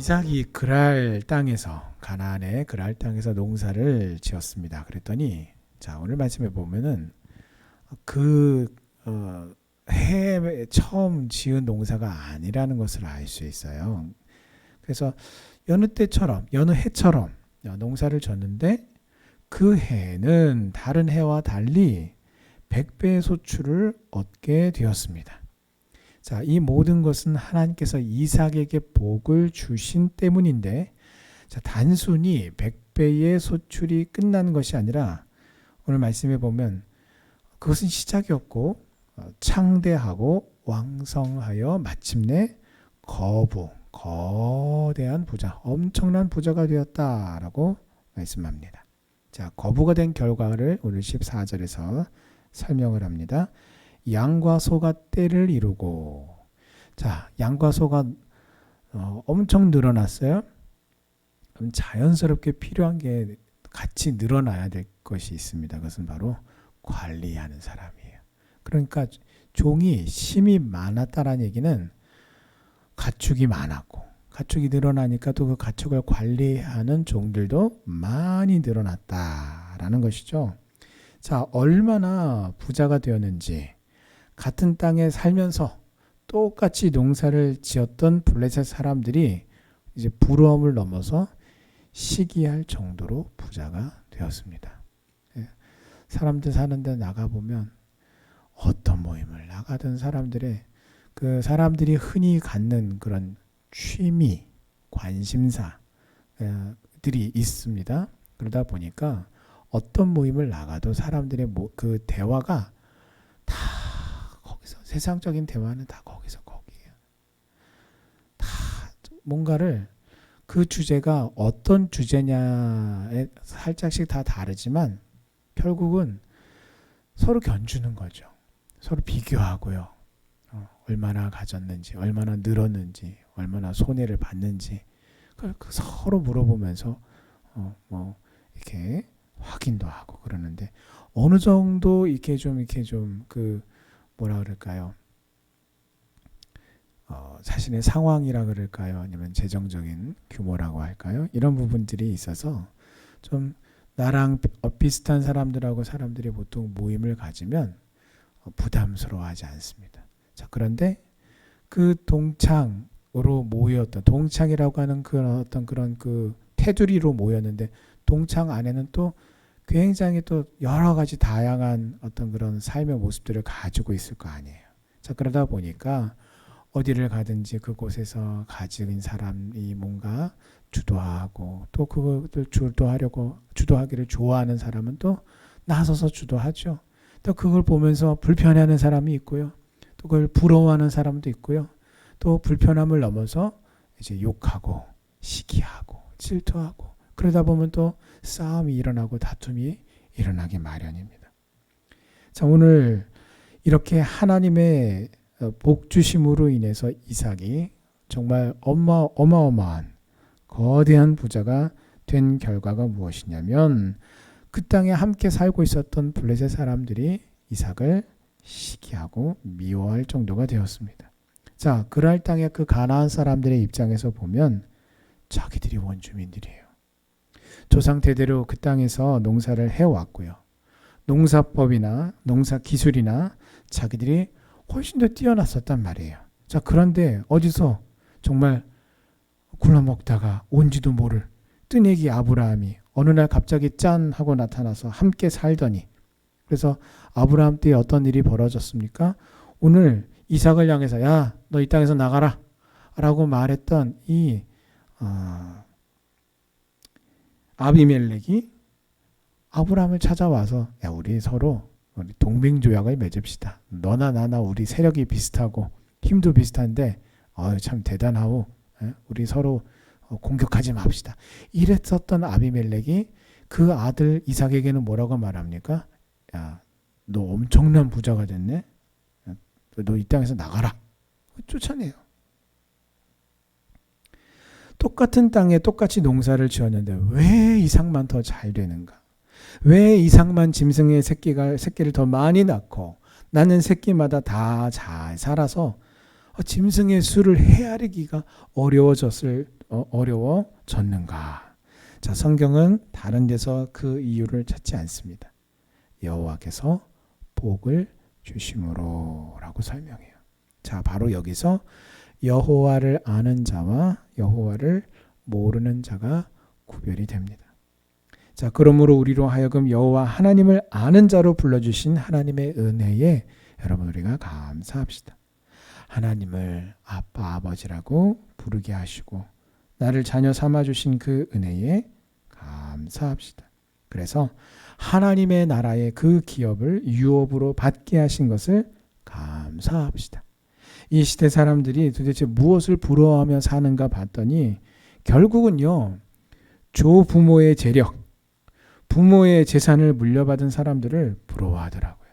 이삭이 그랄 땅에서 가나안의 그랄 땅에서 농사를 지었습니다. 그랬더니 자 오늘 말씀해 보면은 그 해에 처음 지은 농사가 아니라는 것을 알 수 있어요. 그래서 여느 때처럼 여느 해처럼 농사를 졌는데 그 해에는 다른 해와 달리 100배의 소출을 얻게 되었습니다. 자, 이 모든 것은 하나님께서 이삭에게 복을 주신 때문인데, 자, 단순히 100배의 소출이 끝난 것이 아니라 오늘 말씀해 보면 그것은 시작이었고 창대하고 왕성하여 마침내 거대한 부자, 엄청난 부자가 되었다라고 말씀합니다. 자, 거부가 된 결과를 오늘 14절에서 설명을 합니다. 양과 소가 떼를 이루고, 자, 양과 소가 엄청 늘어났어요. 그럼 자연스럽게 필요한 게 같이 늘어나야 될 것이 있습니다. 그것은 바로 관리하는 사람이에요. 그러니까 종이 심이 많았다라는 얘기는 가축이 많았고, 가축이 늘어나니까 또 그 가축을 관리하는 종들도 많이 늘어났다라는 것이죠. 자, 얼마나 부자가 되었는지, 같은 땅에 살면서 똑같이 농사를 지었던 블레셋 사람들이 이제 부러움을 넘어서 시기할 정도로 부자가 되었습니다. 사람들 사는데 나가보면 어떤 모임을 나가던 사람들의 그 사람들이 흔히 갖는 그런 취미, 관심사들이 있습니다. 그러다 보니까 어떤 모임을 나가도 사람들의 그 대화가 다 거기서, 세상적인 대화는 다 거기서 거기에요. 다 뭔가를 그 주제가 어떤 주제냐에 살짝씩 다 다르지만 결국은 서로 견주는 거죠. 서로 비교하고요. 얼마나 가졌는지, 얼마나 늘었는지, 얼마나 손해를 봤는지 서로 물어보면서 이렇게 확인도 하고 그러는데 어느 정도 이렇게 좀 그 뭐라 그럴까요? 자신의 상황이라 그럴까요? 아니면 재정적인 규모라고 할까요? 이런 부분들이 있어서 좀 나랑 비슷한 사람들하고 사람들이 보통 모임을 가지면 부담스러워하지 않습니다. 자, 그런데 그 동창으로 모였던, 동창이라고 하는 그런 어떤 그런 그 테두리로 모였는데 동창 안에는 또 굉장히 또 여러 가지 다양한 어떤 그런 삶의 모습들을 가지고 있을 거 아니에요. 자, 그러다 보니까 어디를 가든지 그곳에서 가진 사람이 뭔가 주도하고 또 그것을 주도하기를 좋아하는 사람은 또 나서서 주도하죠. 또 그걸 보면서 불편해하는 사람이 있고요. 또 그걸 부러워하는 사람도 있고요. 또 불편함을 넘어서 이제 욕하고 시기하고 질투하고 그러다 보면 또 싸움이 일어나고 다툼이 일어나기 마련입니다. 자, 오늘 이렇게 하나님의 복 주심으로 인해서 이삭이 정말 어마어마한 거대한 부자가 된 결과가 무엇이냐면 그 땅에 함께 살고 있었던 블레셋 사람들이 이삭을 시기하고 미워할 정도가 되었습니다. 자, 그랄 땅의 그 가나안 사람들의 입장에서 보면 자기들이 원주민들이에요. 조상 대대로 그 땅에서 농사를 해왔고요. 농사법이나 농사 기술이나 자기들이 훨씬 더 뛰어났었단 말이에요. 자, 그런데 어디서 정말 굴러먹다가 온지도 모를 뜨내기 아브라함이 어느 날 갑자기 짠 하고 나타나서 함께 살더니, 그래서 아브라함 때에 어떤 일이 벌어졌습니까? 오늘 이삭을 향해서 야, 너 이 땅에서 나가라 라고 말했던 이 아비멜렉이 아브라함을 찾아와서 야, 우리 서로 동맹조약을 맺읍시다. 너나 나나 우리 세력이 비슷하고 힘도 비슷한데 참 대단하고 우리 서로 공격하지 맙시다. 이랬었던 아비멜렉이 그 아들 이삭에게는 뭐라고 말합니까? 야, 너 엄청난 부자가 됐네. 너 이 땅에서 나가라. 쫓아내요. 똑같은 땅에 똑같이 농사를 지었는데 왜 이삭만 더 잘 되는가? 왜 이삭만 짐승의 새끼를 더 많이 낳고 나는 새끼마다 다 잘 살아서 짐승의 수를 헤아리기가 어려워졌는가? 자, 성경은 다른 데서 그 이유를 찾지 않습니다. 여호와께서 복을 주심으로 라고 설명해요. 자, 바로 여기서 여호와를 아는 자와 여호와를 모르는 자가 구별이 됩니다. 자, 그러므로 우리로 하여금 여호와 하나님을 아는 자로 불러주신 하나님의 은혜에 여러분 우리가 감사합시다. 하나님을 아빠 아버지라고 부르게 하시고 나를 자녀 삼아주신 그 은혜에 감사합시다. 그래서 하나님의 나라의 그 기업을 유업으로 받게 하신 것을 감사합시다. 이 시대 사람들이 도대체 무엇을 부러워하며 사는가 봤더니 결국은요, 조부모의 재력, 부모의 재산을 물려받은 사람들을 부러워하더라고요.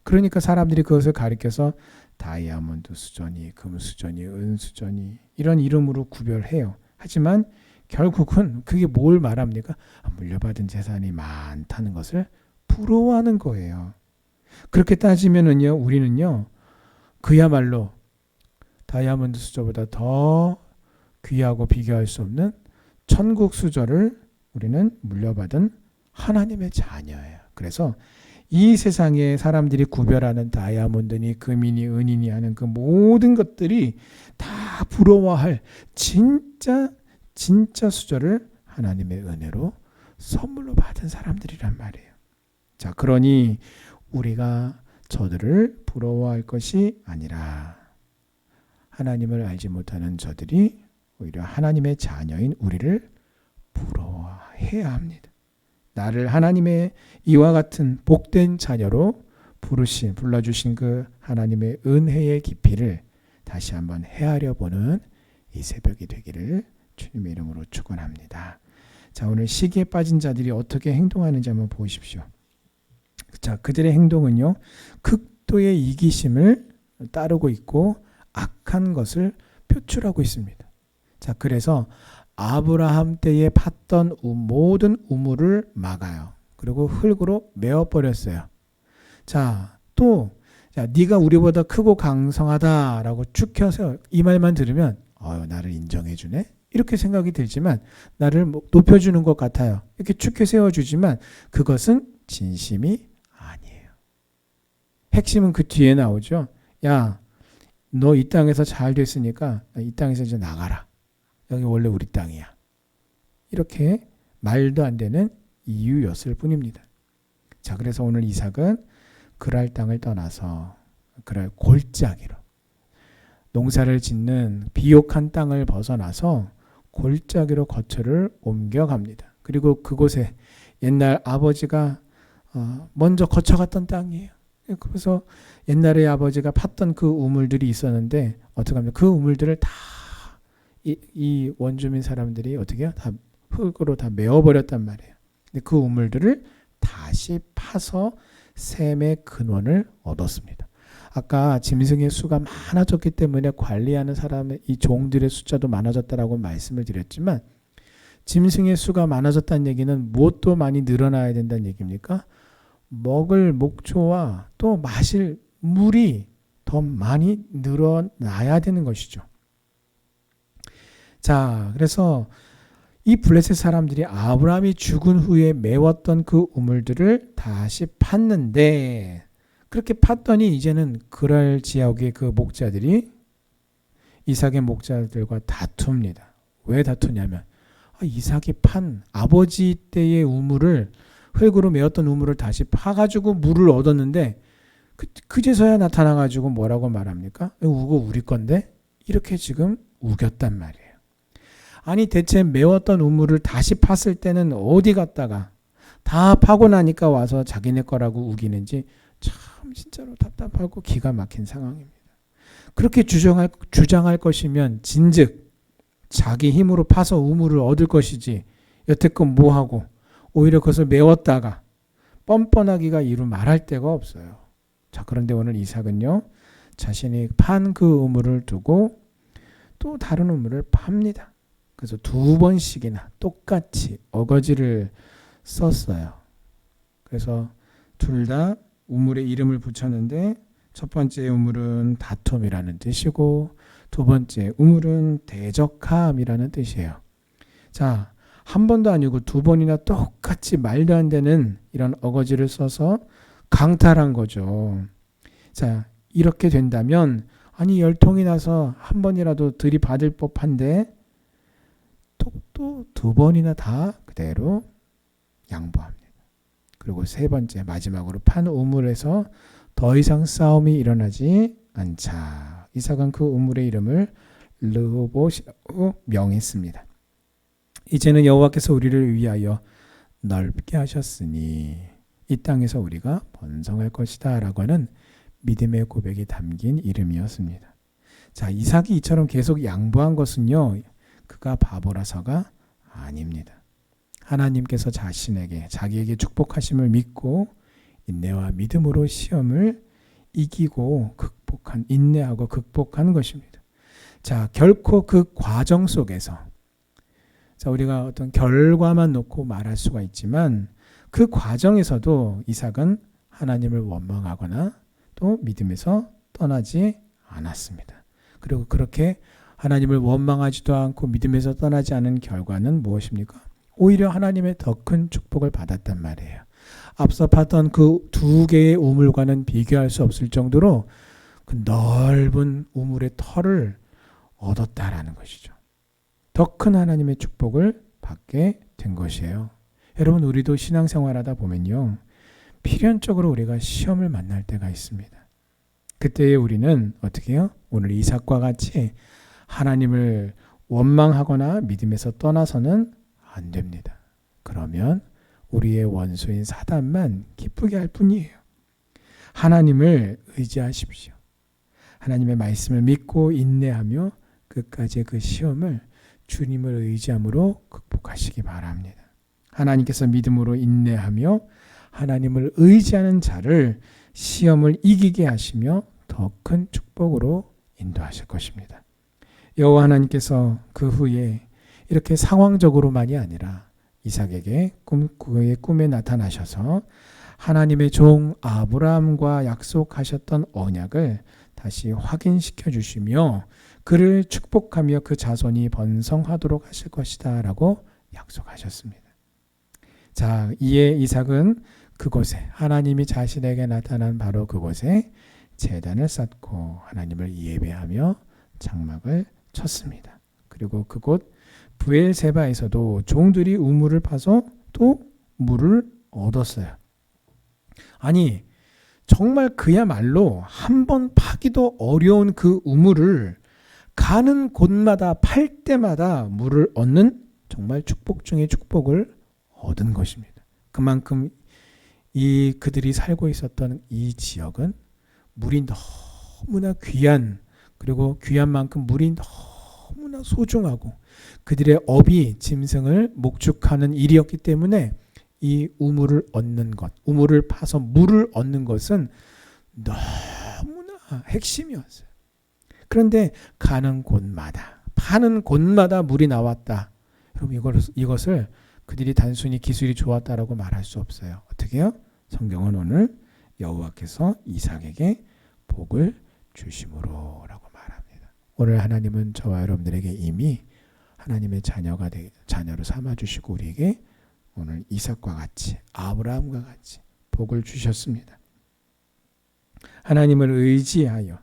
그러니까 사람들이 그것을 가리켜서 다이아몬드 수저니, 금 수저니, 은 수저니 이런 이름으로 구별해요. 하지만 결국은 그게 뭘 말합니까? 물려받은 재산이 많다는 것을 부러워하는 거예요. 그렇게 따지면은요, 우리는요, 그야말로 다이아몬드 수저보다 더 귀하고 비교할 수 없는 천국 수저를 우리는 물려받은 하나님의 자녀예요. 그래서 이 세상에 사람들이 구별하는 다이아몬드니 금이니 은이니 하는 그 모든 것들이 다 부러워할 진짜 수저를 하나님의 은혜로 선물로 받은 사람들이란 말이에요. 자, 그러니 우리가 저들을 부러워할 것이 아니라 하나님을 알지 못하는 저들이 오히려 하나님의 자녀인 우리를 부러워해야 합니다. 나를 하나님의 이와 같은 복된 자녀로 불러주신 그 하나님의 은혜의 깊이를 다시 한번 헤아려 보는 이 새벽이 되기를 주님의 이름으로 축원합니다. 자, 오늘 시기에 빠진 자들이 어떻게 행동하는지 한번 보십시오. 자, 그들의 행동은요, 극도의 이기심을 따르고 있고 악한 것을 표출하고 있습니다. 자, 그래서 아브라함 때에 팠던 모든 우물을 막아요. 그리고 흙으로 메워버렸어요. 자, 또 네가 우리보다 크고 강성하다라고 축혀서 이 말만 들으면 나를 인정해주네? 이렇게 생각이 들지만 나를 높여주는 것 같아요. 이렇게 축혀 세워주지만 그것은 진심이 아니에요. 핵심은 그 뒤에 나오죠. 야, 너 이 땅에서 잘 됐으니까 이 땅에서 이제 나가라. 여기 원래 우리 땅이야. 이렇게 말도 안 되는 이유였을 뿐입니다. 자, 그래서 오늘 이삭은 그랄 땅을 떠나서 그랄 골짜기로 농사를 짓는 비옥한 땅을 벗어나서 골짜기로 거처를 옮겨갑니다. 그리고 그곳에 옛날 아버지가 먼저 거쳐갔던 땅이에요. 그래서 옛날에 아버지가 팠던 그 우물들이 있었는데 어떻게 하면 그 우물들을 다 이 원주민 사람들이 어떻게 해요? 다 흙으로 다 메워버렸단 말이에요. 근데 그 우물들을 다시 파서 샘의 근원을 얻었습니다. 아까 짐승의 수가 많아졌기 때문에 관리하는 사람의 이 종들의 숫자도 많아졌다라고 말씀을 드렸지만 짐승의 수가 많아졌다는 얘기는 무엇도 많이 늘어나야 된다는 얘기입니까? 먹을 목초와 또 마실 물이 더 많이 늘어나야 되는 것이죠. 자, 그래서 이 블레셋 사람들이 아브라함이 죽은 후에 메웠던 그 우물들을 다시 팠는데 그렇게 팠더니 이제는 그랄 지역의 그 목자들이 이삭의 목자들과 다툽니다. 왜 다투냐면 이삭이 판 아버지 때의 우물을 흙으로 메웠던 우물을 다시 파가지고 물을 얻었는데 그제서야 나타나가지고 뭐라고 말합니까? 이거 우리 건데? 이렇게 지금 우겼단 말이에요. 아니 대체 메웠던 우물을 다시 팠을 때는 어디 갔다가 다 파고 나니까 와서 자기네 거라고 우기는지 참 진짜로 답답하고 기가 막힌 상황입니다. 그렇게 주장할 것이면 진즉 자기 힘으로 파서 우물을 얻을 것이지 여태껏 뭐하고 오히려 그것을 메웠다가 뻔뻔하기가 이루 말할 데가 없어요. 자, 그런데 오늘 이삭은요 자신이 판 그 우물을 두고 또 다른 우물을 팝니다. 그래서 2번씩이나 똑같이 어거지를 썼어요. 그래서 둘 다 우물에 이름을 붙였는데 첫 번째 우물은 다툼이라는 뜻이고 두 번째, 우물은 대적함이라는 뜻이에요. 자, 한 번도 아니고 두 번이나 똑같이 말도 안 되는 이런 어거지를 써서 강탈한 거죠. 자, 이렇게 된다면 아니 열통이 나서 한 번이라도 들이받을 법한데 또 두 번이나 다 그대로 양보합니다. 그리고 세 번째, 마지막으로 판 우물에서 더 이상 싸움이 일어나지 않자. 이삭은 그 우물의 이름을 르호봇이라고 명했습니다. 이제는 여호와께서 우리를 위하여 넓게 하셨으니 이 땅에서 우리가 번성할 것이다 라고 하는 믿음의 고백이 담긴 이름이었습니다. 자, 이삭이 이처럼 계속 양보한 것은요, 그가 바보라서가 아닙니다. 하나님께서 자기에게 축복하심을 믿고 인내와 믿음으로 시험을 이기고 인내하고 극복한 것입니다. 자, 결코 그 과정 속에서, 자, 우리가 어떤 결과만 놓고 말할 수가 있지만 그 과정에서도 이삭은 하나님을 원망하거나 또 믿음에서 떠나지 않았습니다. 그리고 그렇게 하나님을 원망하지도 않고 믿음에서 떠나지 않은 결과는 무엇입니까? 오히려 하나님의 더 큰 축복을 받았단 말이에요. 앞서 봤던 그 두 개의 우물과는 비교할 수 없을 정도로 그 넓은 우물의 털을 얻었다라는 것이죠. 더 큰 하나님의 축복을 받게 된 것이에요. 여러분, 우리도 신앙생활하다 보면요, 필연적으로 우리가 시험을 만날 때가 있습니다. 그때에 우리는 어떻게 해요? 오늘 이삭과 같이 하나님을 원망하거나 믿음에서 떠나서는 안 됩니다. 그러면 우리의 원수인 사단만 기쁘게 할 뿐이에요. 하나님을 의지하십시오. 하나님의 말씀을 믿고 인내하며 끝까지 그 시험을 주님을 의지함으로 극복하시기 바랍니다. 하나님께서 믿음으로 인내하며 하나님을 의지하는 자를 시험을 이기게 하시며 더 큰 축복으로 인도하실 것입니다. 여호와 하나님께서 그 후에 이렇게 상황적으로만이 아니라 이삭에게 그의 꿈에 나타나셔서 하나님의 종 아브라함과 약속하셨던 언약을 다시 확인시켜 주시며 그를 축복하며 그 자손이 번성하도록 하실 것이다 라고 약속하셨습니다. 자, 이에 이삭은 그곳에, 하나님이 자신에게 나타난 바로 그곳에 제단을 쌓고 하나님을 예배하며 장막을 쳤습니다. 그리고 그곳 브엘세바에서도 종들이 우물을 파서 또 물을 얻었어요. 아니, 정말 그야말로 한 번 파기도 어려운 그 우물을 가는 곳마다 팔 때마다 물을 얻는 정말 축복 중의 축복을 얻은 것입니다. 그만큼 그들이 살고 있었던 이 지역은 물이 너무나 귀한, 그리고 귀한 만큼 물이 너무나 소중하고 그들의 업이 짐승을 목축하는 일이었기 때문에 이 우물을 얻는 것, 우물을 파서 물을 얻는 것은 너무나 핵심이었어요. 그런데 가는 곳마다, 파는 곳마다 물이 나왔다. 여러분, 이것을 그들이 단순히 기술이 좋았다라고 말할 수 없어요. 어떻게 해요? 성경은 오늘 여호와께서 이삭에게 복을 주심으로 라고 말합니다. 오늘 하나님은 저와 여러분들에게 이미 하나님의 자녀로 삼아주시고 우리에게 오늘 이삭과 같이, 아브라함과 같이 복을 주셨습니다. 하나님을 의지하여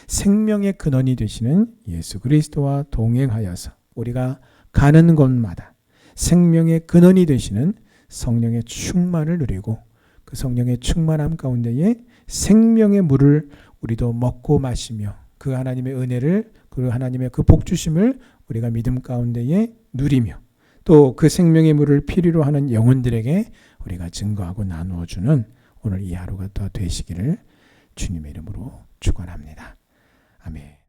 생명의 근원이 되시는 예수 그리스도와 동행하여서 우리가 가는 곳마다 생명의 근원이 되시는 성령의 충만을 누리고 그 성령의 충만함 가운데에 생명의 물을 우리도 먹고 마시며 그 하나님의 은혜를, 그 하나님의 그 복 주심을 우리가 믿음 가운데에 누리며 또 그 생명의 물을 필요로 하는 영혼들에게 우리가 증거하고 나누어 주는 오늘 이 하루가 더 되시기를 주님의 이름으로 축원합니다. 아멘.